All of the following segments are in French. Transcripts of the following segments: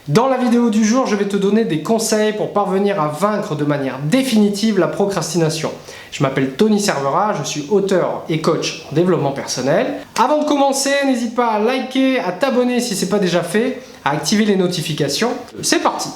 Dans la vidéo du jour, je vais te donner des conseils pour parvenir à vaincre de manière définitive la procrastination. Je m'appelle Tony Cervera, je suis auteur et coach en développement personnel. Avant de commencer, n'hésite pas à liker, à t'abonner si ce n'est pas déjà fait, à activer les notifications. C'est parti!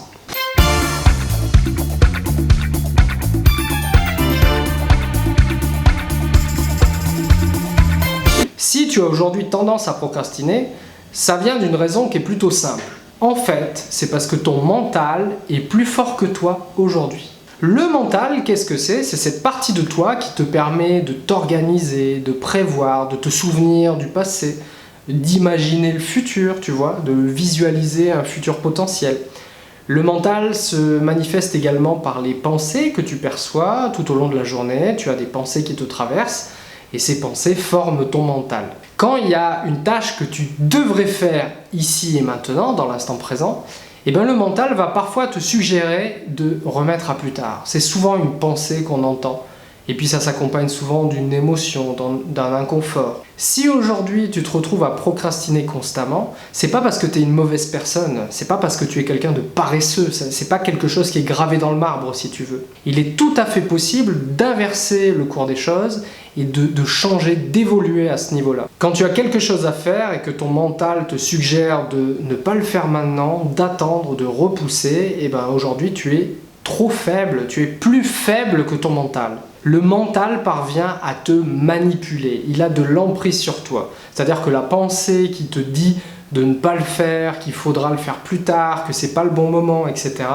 Si tu as aujourd'hui tendance à procrastiner, ça vient d'une raison qui est plutôt simple. En fait, c'est parce que ton mental est plus fort que toi aujourd'hui. Le mental, qu'est-ce que c'est? C'est cette partie de toi qui te permet de t'organiser, de prévoir, de te souvenir du passé, d'imaginer le futur, tu vois, de visualiser un futur potentiel. Le mental se manifeste également par les pensées que tu perçois tout au long de la journée. Tu as des pensées qui te traversent et ces pensées forment ton mental. Quand il y a une tâche que tu devrais faire ici et maintenant, dans l'instant présent, eh bien le mental va parfois te suggérer de remettre à plus tard. C'est souvent une pensée qu'on entend. Et puis ça s'accompagne souvent d'une émotion, d'un inconfort. Si aujourd'hui tu te retrouves à procrastiner constamment, c'est pas parce que tu es une mauvaise personne, c'est pas parce que tu es quelqu'un de paresseux, c'est pas quelque chose qui est gravé dans le marbre si tu veux. Il est tout à fait possible d'inverser le cours des choses et de changer, d'évoluer à ce niveau-là. Quand tu as quelque chose à faire et que ton mental te suggère de ne pas le faire maintenant, d'attendre, de repousser, et ben aujourd'hui tu es trop faible, tu es plus faible que ton mental. Le mental parvient à te manipuler, il a de l'emprise sur toi. C'est-à-dire que la pensée qui te dit de ne pas le faire, qu'il faudra le faire plus tard, que c'est pas le bon moment, etc.,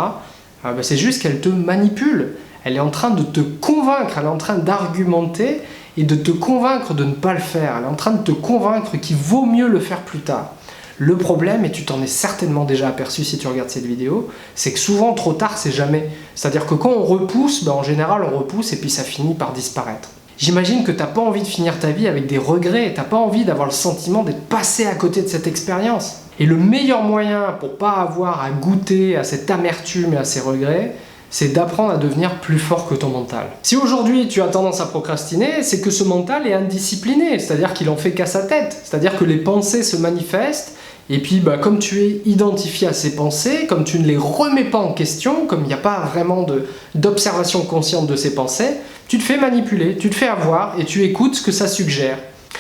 c'est juste qu'elle te manipule. Elle est en train de te convaincre, elle est en train d'argumenter et de te convaincre de ne pas le faire. Elle est en train de te convaincre qu'il vaut mieux le faire plus tard. Le problème, et tu t'en es certainement déjà aperçu si tu regardes cette vidéo, c'est que souvent trop tard c'est jamais. C'est-à-dire que quand on repousse, en général on repousse et puis ça finit par disparaître. J'imagine que tu n'as pas envie de finir ta vie avec des regrets, tu n'as pas envie d'avoir le sentiment d'être passé à côté de cette expérience. Et le meilleur moyen pour pas avoir à goûter à cette amertume et à ces regrets, c'est d'apprendre à devenir plus fort que ton mental. Si aujourd'hui tu as tendance à procrastiner, c'est que ce mental est indiscipliné, c'est-à-dire qu'il en fait qu'à sa tête, c'est-à-dire que les pensées se manifestent, et puis comme tu es identifié à ces pensées, comme tu ne les remets pas en question, comme il n'y a pas vraiment d'observation consciente de ces pensées, tu te fais manipuler, tu te fais avoir et tu écoutes ce que ça suggère.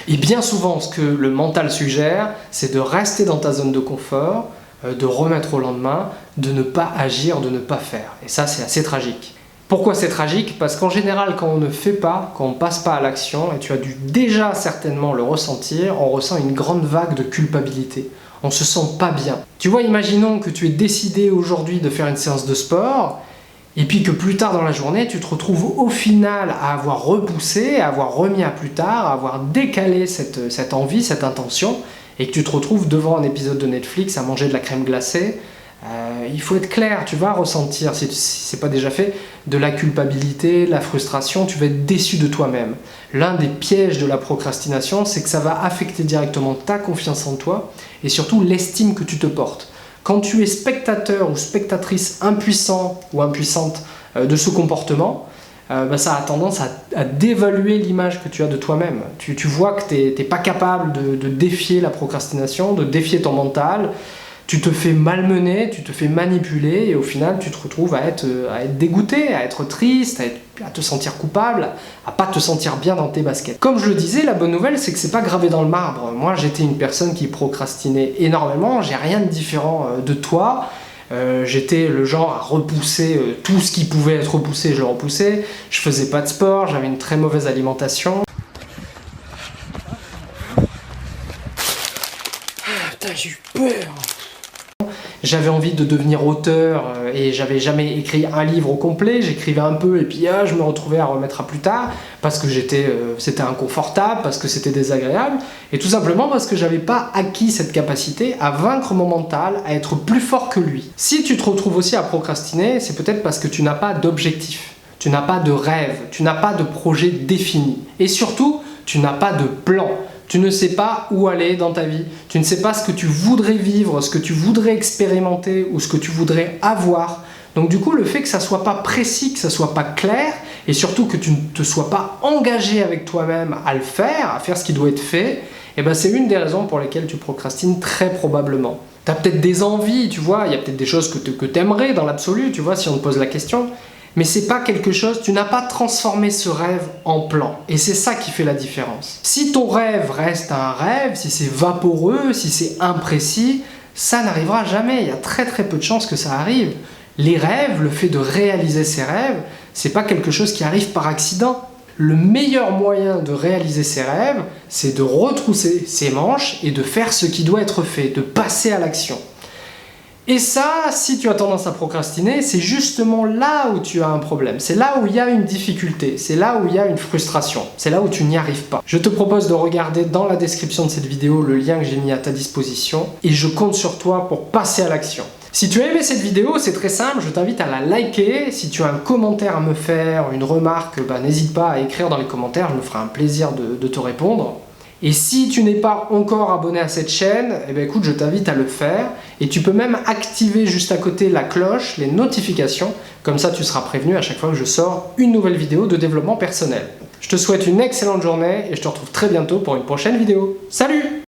Et bien souvent, ce que le mental suggère, c'est de rester dans ta zone de confort, de remettre au lendemain, de ne pas agir, de ne pas faire. Et ça, c'est assez tragique. Pourquoi c'est tragique? Parce qu'en général, quand on ne fait pas, quand on ne passe pas à l'action, et tu as dû déjà certainement le ressentir, on ressent une grande vague de culpabilité. On se sent pas bien. Tu vois, imaginons que tu aies décidé aujourd'hui de faire une séance de sport, et puis que plus tard dans la journée, tu te retrouves au final à avoir repoussé, à avoir remis à plus tard, à avoir décalé cette envie, cette intention, et que tu te retrouves devant un épisode de Netflix à manger de la crème glacée. Il faut être clair, tu vas ressentir, si ce n'est pas déjà fait, de la culpabilité, la frustration, tu vas être déçu de toi-même. L'un des pièges de la procrastination, c'est que ça va affecter directement ta confiance en toi et surtout l'estime que tu te portes. Quand tu es spectateur ou spectatrice impuissant ou impuissante de ce comportement, ça a tendance à dévaluer l'image que tu as de toi-même. Tu vois que tu n'es pas capable de défier la procrastination, de défier ton mental. Tu te fais malmener, tu te fais manipuler et au final tu te retrouves à être dégoûté, à être triste, à te sentir coupable, à pas te sentir bien dans tes baskets. Comme je le disais, la bonne nouvelle c'est que c'est pas gravé dans le marbre. Moi j'étais une personne qui procrastinait énormément, j'ai rien de différent de toi. J'étais le genre à repousser tout ce qui pouvait être repoussé, je le repoussais. Je faisais pas de sport, j'avais une très mauvaise alimentation. Putain, j'ai eu peur. J'avais envie de devenir auteur et j'avais jamais écrit un livre au complet, j'écrivais un peu et puis je me retrouvais à remettre à plus tard parce que c'était inconfortable, parce que c'était désagréable et tout simplement parce que j'avais pas acquis cette capacité à vaincre mon mental, à être plus fort que lui. Si tu te retrouves aussi à procrastiner, c'est peut-être parce que tu n'as pas d'objectif, tu n'as pas de rêve, tu n'as pas de projet défini et surtout tu n'as pas de plan. Tu ne sais pas où aller dans ta vie, tu ne sais pas ce que tu voudrais vivre, ce que tu voudrais expérimenter ou ce que tu voudrais avoir. Donc du coup, le fait que ça ne soit pas précis, que ça ne soit pas clair, et surtout que tu ne te sois pas engagé avec toi-même à le faire, à faire ce qui doit être fait, c'est une des raisons pour lesquelles tu procrastines très probablement. T'as peut-être des envies, tu vois, il y a peut-être des choses que t'aimerais dans l'absolu, tu vois, si on te pose la question. Mais c'est pas quelque chose, tu n'as pas transformé ce rêve en plan. Et c'est ça qui fait la différence. Si ton rêve reste un rêve, si c'est vaporeux, si c'est imprécis, ça n'arrivera jamais. Il y a très peu de chances que ça arrive. Les rêves, le fait de réaliser ses rêves, c'est pas quelque chose qui arrive par accident. Le meilleur moyen de réaliser ses rêves, c'est de retrousser ses manches et de faire ce qui doit être fait, de passer à l'action. Et ça, si tu as tendance à procrastiner, c'est justement là où tu as un problème. C'est là où il y a une difficulté, c'est là où il y a une frustration, c'est là où tu n'y arrives pas. Je te propose de regarder dans la description de cette vidéo le lien que j'ai mis à ta disposition et je compte sur toi pour passer à l'action. Si tu as aimé cette vidéo, c'est très simple, je t'invite à la liker. Si tu as un commentaire à me faire, une remarque, n'hésite pas à écrire dans les commentaires, je me ferai un plaisir de te répondre. Et si tu n'es pas encore abonné à cette chaîne, écoute, je t'invite à le faire. Et tu peux même activer juste à côté la cloche, les notifications. Comme ça, tu seras prévenu à chaque fois que je sors une nouvelle vidéo de développement personnel. Je te souhaite une excellente journée et je te retrouve très bientôt pour une prochaine vidéo. Salut!